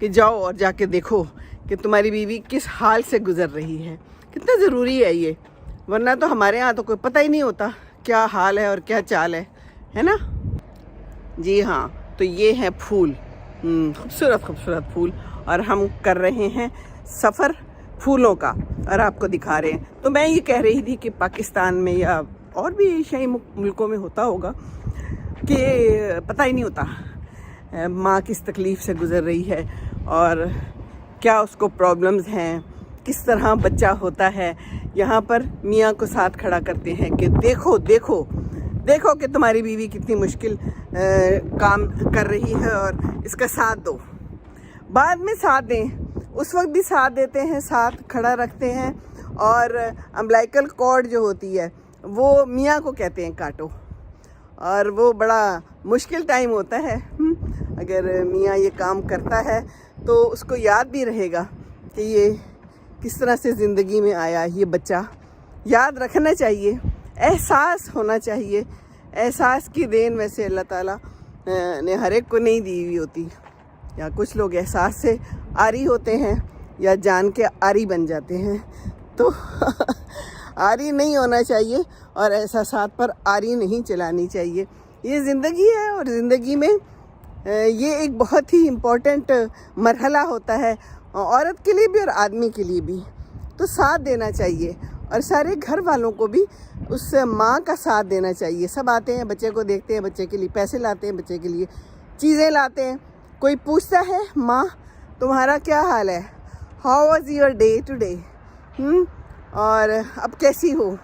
کہ جاؤ اور جا کے دیکھو کہ تمہاری بیوی کس حال سے گزر رہی ہے. کتنا ضروری ہے یہ, ورنہ تو ہمارے ہاں تو کوئی پتہ ہی نہیں ہوتا کیا حال ہے اور کیا چال ہے نا. جی ہاں, تو یہ ہیں پھول, خوبصورت خوبصورت پھول, اور ہم کر رہے ہیں سفر پھولوں کا اور آپ کو دکھا رہے ہیں. تو میں یہ کہہ رہی تھی کہ پاکستان میں یا اور بھی ایشیائی ملکوں میں ہوتا ہوگا کہ پتہ ہی نہیں ہوتا ماں کس تکلیف سے گزر رہی ہے اور کیا اس کو پرابلمز ہیں, کس طرح بچہ ہوتا ہے. یہاں پر میاں کو ساتھ کھڑا کرتے ہیں کہ دیکھو دیکھو دیکھو کہ تمہاری بیوی کتنی مشکل کام کر رہی ہے اور اس کا ساتھ دو. بعد میں ساتھ دیں, اس وقت بھی ساتھ دیتے ہیں, ساتھ کھڑا رکھتے ہیں. اور امبلائکل کارڈ جو ہوتی ہے وہ میاں کو کہتے ہیں کاٹو, اور وہ بڑا مشکل ٹائم ہوتا ہے. اگر میاں یہ کام کرتا ہے تو اس کو یاد بھی رہے گا کہ یہ کس طرح سے زندگی میں آیا. یہ بچہ یاد رکھنا چاہیے, احساس ہونا چاہیے. احساس کی دین ویسے اللہ تعالیٰ نے ہر ایک کو نہیں دی ہوئی ہوتی, یا کچھ لوگ احساس سے عاری ہوتے ہیں یا جان کے عاری بن جاتے ہیں. تو عاری نہیں ہونا چاہیے اور احساسات پر عاری نہیں چلانی چاہیے. یہ زندگی ہے اور زندگی میں یہ ایک بہت ہی امپورٹنٹ مرحلہ ہوتا ہے, عورت کے لیے بھی اور آدمی کے لیے بھی. تو ساتھ دینا چاہیے اور سارے گھر والوں کو بھی اس ماں کا ساتھ دینا چاہیے. سب آتے ہیں, بچے کو دیکھتے ہیں, بچے کے لیے پیسے لاتے ہیں, بچے کے لیے چیزیں لاتے ہیں. کوئی پوچھتا ہے ماں تمہارا کیا حال ہے, how was your day today, اور اب کیسی ہو,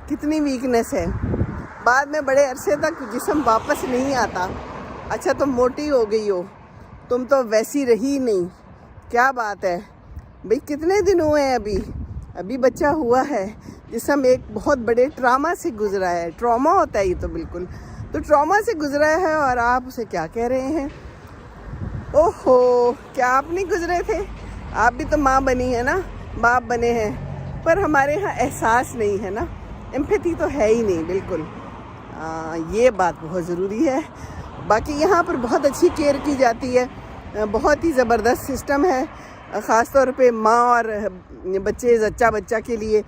کتنی ویکنس ہے. بعد میں بڑے عرصے تک جسم واپس نہیں آتا. اچھا تم موٹی ہو گئی ہو, تم تو ویسی رہی نہیں, کیا بات ہے بھئی, کتنے دن ہوئے ہیں, ابھی بچہ ہوا ہے. جسم ایک بہت بڑے ٹراما سے گزرا ہے. ٹراما ہوتا ہے یہ تو بالکل, تو ٹراما سے گزرا ہے اور آپ اسے کیا کہہ رہے ہیں. اوہو, کیا آپ نہیں گزرے تھے؟ آپ بھی تو ماں بنی ہے نا, باپ بنے ہیں, پر ہمارے ہاں احساس نہیں ہے نا, ایمپیتھی تو ہے ہی نہیں بالکل. یہ بات بہت ضروری ہے. باقی یہاں پر بہت اچھی کیئر کی جاتی ہے, بہت ہی زبردست سسٹم ہے. خاص طور پہ ماں اور بچے, بچہ کے لیے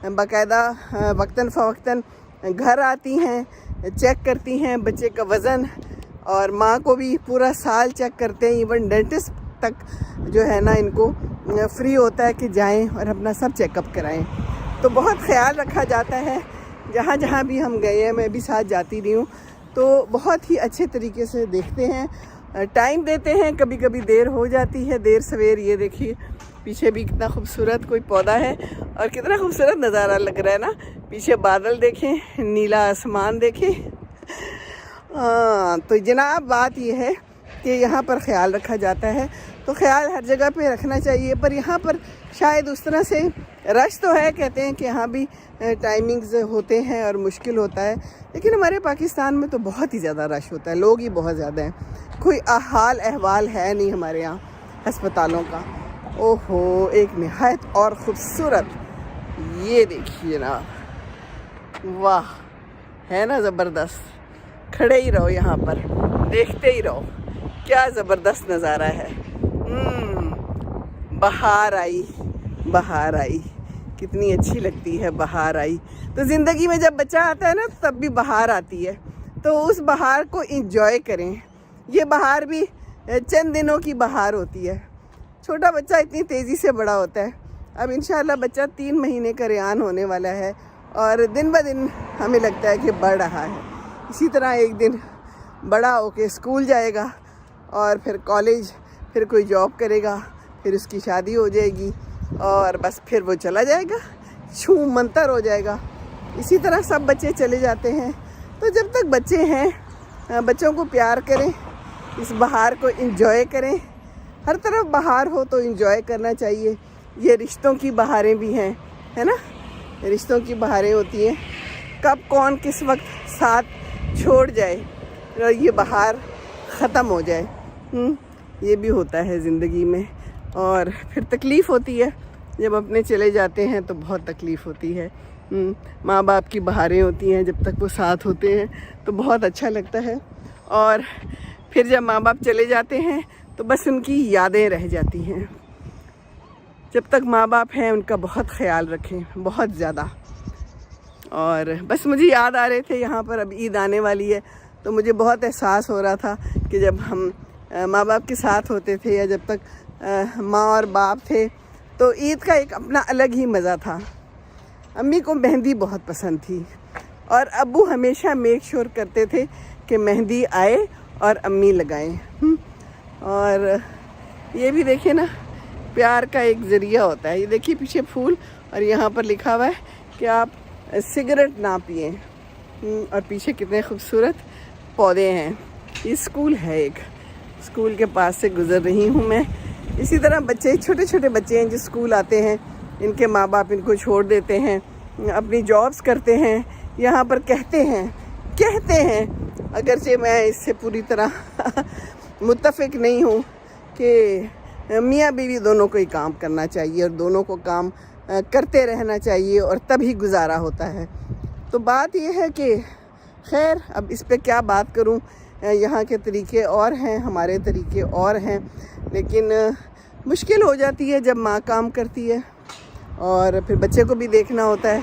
باقاعدہ وقتاً فوقتاً گھر آتی ہیں, چیک کرتی ہیں بچے کا وزن, اور ماں کو بھی پورا سال چیک کرتے ہیں. ایون ڈینٹسٹ تک جو ہے نا ان کو فری ہوتا ہے کہ جائیں اور اپنا سب چیک اپ کرائیں. تو بہت خیال رکھا جاتا ہے. جہاں جہاں بھی ہم گئے ہیں, میں بھی ساتھ جاتی رہی ہوں, تو بہت ہی اچھے طریقے سے دیکھتے ہیں, ٹائم دیتے ہیں. کبھی کبھی دیر ہو جاتی ہے, دیر سویر. یہ دیکھیے پیچھے بھی کتنا خوبصورت کوئی پودا ہے اور کتنا خوبصورت نظارہ لگ رہا ہے نا. پیچھے بادل دیکھیں, نیلا آسمان دیکھیں. تو جناب بات یہ ہے کہ یہاں پر خیال رکھا جاتا ہے. تو خیال ہر جگہ پہ رکھنا چاہیے, پر یہاں پر شاید اس طرح سے رش تو ہے, کہتے ہیں کہ یہاں بھی ٹائمنگز ہوتے ہیں اور مشکل ہوتا ہے, لیکن ہمارے پاکستان میں تو بہت ہی زیادہ رش ہوتا ہے, لوگ ہی بہت زیادہ ہیں. کوئی حال احوال ہے نہیں ہمارے یہاں ہسپتالوں کا. اوہو, ایک نہایت اور خوبصورت, یہ دیکھیے نا, واہ, ہے نا زبردست. کھڑے ہی رہو یہاں پر, دیکھتے ہی رہو, کیا زبردست نظارہ ہے. بہار آئی, بہار آئی, کتنی اچھی لگتی ہے بہار آئی. تو زندگی میں جب بچہ آتا ہے نا تب بھی بہار آتی ہے, تو اس بہار کو انجوائے کریں. یہ بہار بھی چند دنوں کی بہار ہوتی ہے. چھوٹا بچہ اتنی تیزی سے بڑا ہوتا ہے. اب انشاءاللہ بچہ 3 مہینے کا ریان ہونے والا ہے, اور دن بہ دن ہمیں لگتا ہے کہ بڑھ رہا ہے. اسی طرح ایک دن بڑا ہو کے اسکول جائے گا, اور پھر کالج, پھر کوئی جاب کرے گا, پھر اس کی شادی ہو جائے گی, اور بس پھر وہ چلا جائے گا, چھوم منتر ہو جائے گا. اسی طرح سب بچے چلے جاتے ہیں. تو جب تک بچے ہیں, بچوں کو پیار کریں, اس بہار کو انجوائے کریں. ہر طرف بہار ہو تو انجوائے کرنا چاہیے. یہ رشتوں کی بہاریں بھی ہیں, ہے نا, رشتوں کی بہاریں ہوتی ہیں. کب کون کس وقت ساتھ چھوڑ جائے اور یہ بہار ختم ہو جائے, یہ بھی ہوتا ہے زندگی میں. اور پھر تکلیف ہوتی ہے جب اپنے چلے جاتے ہیں, تو بہت تکلیف ہوتی ہے. ماں باپ کی بہاریں ہوتی ہیں, جب تک وہ ساتھ ہوتے ہیں تو بہت اچھا لگتا ہے. اور پھر جب ماں باپ چلے جاتے ہیں تو بس ان کی یادیں رہ جاتی ہیں. جب تک ماں باپ ہیں ان کا بہت خیال رکھیں, بہت زیادہ. اور بس مجھے یاد آ رہے تھے یہاں پر اب عید آنے والی ہے, تو مجھے بہت احساس ہو رہا تھا کہ جب ہم ماں باپ کے ساتھ ہوتے تھے یا جب تک ماں اور باپ تھے تو عید کا ایک اپنا الگ ہی مزہ تھا. امی کو مہندی بہت پسند تھی اور ابو ہمیشہ میک شور کرتے تھے کہ مہندی آئے اور امی لگائیں. اور یہ بھی دیکھیں نا, پیار کا ایک ذریعہ ہوتا ہے. یہ دیکھیے پیچھے پھول, اور یہاں پر لکھا ہوا ہے کہ آپ سگریٹ نہ پئیں. اور پیچھے کتنے خوبصورت پودے ہیں. یہ اسکول ہے, ایک اسکول کے پاس سے گزر رہی ہوں میں. اسی طرح بچے, چھوٹے چھوٹے بچے ہیں جو اسکول آتے ہیں, ان کے ماں باپ ان کو چھوڑ دیتے ہیں, اپنی جابس کرتے ہیں, یہاں پر کہتے ہیں اگرچہ میں اس سے پوری طرح متفق نہیں ہوں کہ میاں بیوی دونوں کو ہی کام کرنا چاہیے اور دونوں کو کام کرتے رہنا چاہیے اور تبھی گزارا ہوتا ہے. تو بات یہ ہے کہ خیر اب اس پہ کیا بات کروں, یہاں کے طریقے اور ہیں, ہمارے طریقے اور ہیں, لیکن مشکل ہو جاتی ہے جب ماں کام کرتی ہے اور پھر بچے کو بھی دیکھنا ہوتا ہے.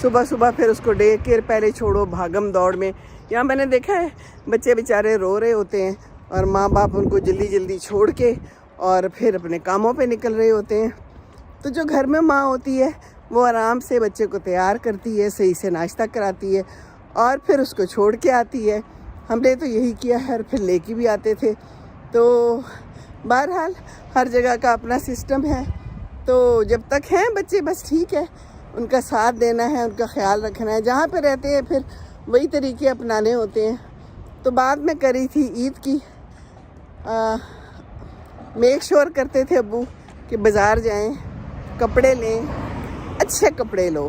صبح پھر اس کو ڈے کیئر پہلے چھوڑو, بھاگم دوڑ میں. یہاں میں نے دیکھا ہے بچے بیچارے رو رہے ہوتے ہیں اور ماں باپ ان کو جلدی چھوڑ کے اور پھر اپنے کاموں پہ نکل رہے ہوتے ہیں. تو جو گھر میں ماں ہوتی ہے وہ آرام سے بچے کو تیار کرتی ہے, صحیح سے ناشتہ کراتی ہے اور پھر اس کو چھوڑ کے آتی ہے. ہم نے تو یہی کیا ہے, اور پھر لے کے بھی آتے تھے. تو بہرحال ہر جگہ کا اپنا سسٹم ہے. تو جب تک ہیں بچے بس ٹھیک ہے, ان کا ساتھ دینا ہے, ان کا خیال رکھنا ہے. جہاں پہ رہتے ہیں پھر وہی طریقے اپنانے ہوتے ہیں. تو بات میں کری تھی عید کی, میک شور کرتے تھے ابو کہ بازار جائیں, کپڑے لیں, اچھے کپڑے لو.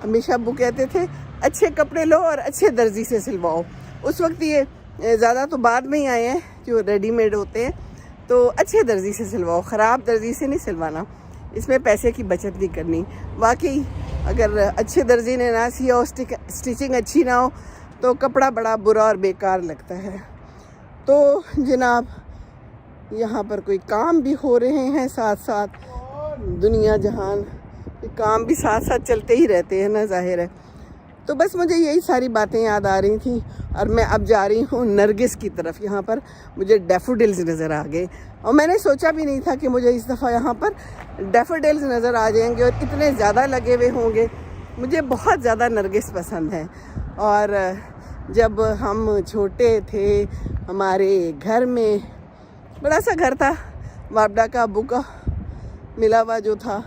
ہمیشہ ابو کہتے تھے اچھے کپڑے لو اور اچھے درزی سے سلواؤ. اس وقت یہ زیادہ تو بعد میں ہی آئے ہیں جو ریڈی میڈ ہوتے ہیں, تو اچھے درزی سے سلواؤ, خراب درزی سے نہیں سلوانا, اس میں پیسے کی بچت نہیں کرنی. واقعی اگر اچھے درزی نے نہ سیا ہو, سٹیچنگ اچھی نہ ہو, تو کپڑا بڑا برا اور بیکار لگتا ہے. تو جناب یہاں پر کوئی کام بھی ہو رہے ہیں ساتھ ساتھ, دنیا جہان کام بھی ساتھ ساتھ چلتے ہی رہتے ہیں نا, ظاہر ہے. تو بس مجھے یہی ساری باتیں یاد آ رہی تھیں اور میں اب جا رہی ہوں نرگس کی طرف. یہاں پر مجھے ڈیفوڈلز نظر آ گئے اور میں نے سوچا بھی نہیں تھا کہ مجھے اس دفعہ یہاں پر ڈیفوڈلز نظر آ جائیں گے اور اتنے زیادہ لگے ہوئے ہوں گے. مجھے بہت زیادہ نرگس پسند ہیں. اور جب ہم چھوٹے تھے ہمارے گھر میں, بڑا سا گھر تھا, وابڈا کا ابو کا ملا ہوا جو تھا,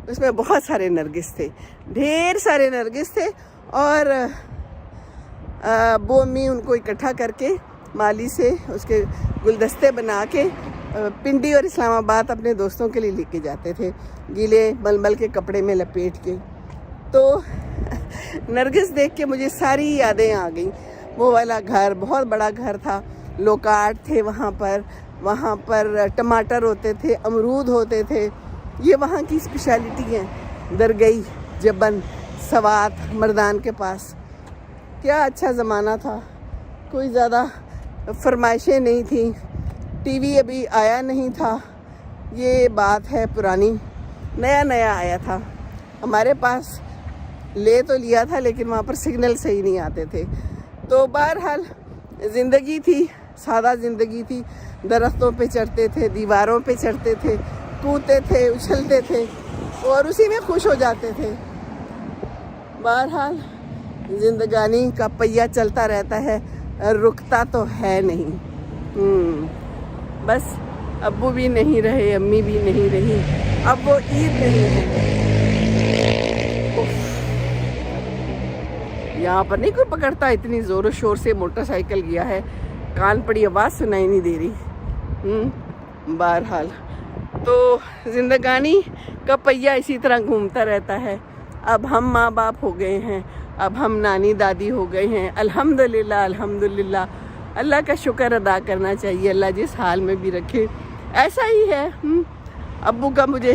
اس میں بہت سارے نرگس تھے, ڈھیر سارے نرگس تھے. اور ابو امی ان کو اکٹھا کر کے مالی سے اس کے گلدستے بنا کے پنڈی اور اسلام آباد اپنے دوستوں کے لیے لے کے جاتے تھے, گیلے ململ کے کپڑے میں لپیٹ کے. تو نرگس دیکھ کے مجھے ساری یادیں آ گئیں. وہ والا گھر بہت بڑا گھر تھا, لوکاٹ تھے وہاں پر ٹماٹر ہوتے تھے, امرود ہوتے تھے. یہ وہاں کی اسپیشلٹی ہیں. درگئی, جبن, سوات, مردان کے پاس. کیا اچھا زمانہ تھا. کوئی زیادہ فرمائشیں نہیں تھیں, ٹی وی ابھی آیا نہیں تھا. یہ بات ہے پرانی, نیا آیا تھا. ہمارے پاس لے تو لیا تھا لیکن وہاں پر سگنل صحیح نہیں آتے تھے. تو بہرحال زندگی تھی, سادہ زندگی تھی. درختوں پہ چڑھتے تھے, دیواروں پہ چڑھتے تھے, کودتے تھے, اچھلتے تھے اور اسی میں خوش ہو جاتے تھے. بہرحال زندگانی کا پہیہ چلتا رہتا ہے, رکتا تو ہے نہیں. بس ابو بھی نہیں رہے, امی بھی نہیں رہی, اب وہ عید نہیں ہے. یہاں پر نہیں کوئی پکڑتا, اتنی زور و شور سے موٹر سائیکل گیا ہے, کان پڑی آواز سنائی نہیں دے رہی. بہرحال تو زندگانی کا پہیہ اسی طرح گھومتا رہتا ہے. اب ہم ماں باپ ہو گئے ہیں, اب ہم نانی دادی ہو گئے ہیں. الحمدللہ اللہ کا شکر ادا کرنا چاہیے. اللہ جس حال میں بھی رکھے ایسا ہی ہے. ابو کا مجھے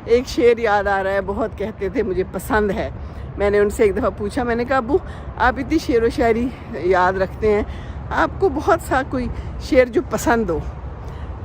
ایک شعر یاد آ رہا ہے, بہت کہتے تھے, مجھے پسند ہے. میں نے ان سے ایک دفعہ پوچھا, میں نے کہا ابو آپ اتنی شعر و شاعری یاد رکھتے ہیں, آپ کو بہت سا کوئی شعر جو پسند ہو.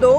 2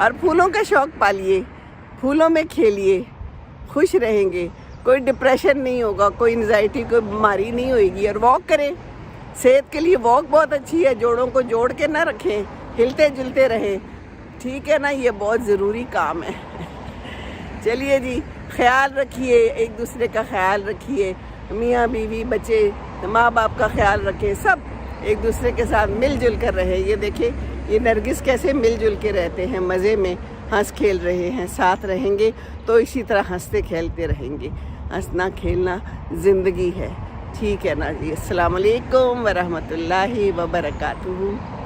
اور پھولوں کا شوق پالیے، پھولوں میں کھیلیے، خوش رہیں گے، کوئی ڈپریشن نہیں ہوگا، کوئی انزائٹی، کوئی بیماری نہیں ہوئے گی. اور واک کریں، صحت کے لیے واک بہت اچھی ہے. جوڑوں کو جوڑ کے نہ رکھیں، ہلتے جلتے رہیں، ٹھیک ہے نا. یہ بہت ضروری کام ہے. چلیے جی، خیال رکھیے، ایک دوسرے کا خیال رکھیے، میاں بیوی بچے ماں باپ کا خیال رکھیں، سب ایک دوسرے کے ساتھ مل جل کر رہیں. یہ دیکھیں یہ نرگس کیسے مل جل کے رہتے ہیں، مزے میں ہنس کھیل رہے ہیں. ساتھ رہیں گے تو اسی طرح ہنستے کھیلتے رہیں گے. ہنسنا کھیلنا زندگی ہے، ٹھیک ہے نا جی. السلام علیکم ورحمۃ اللہ وبرکاتہ.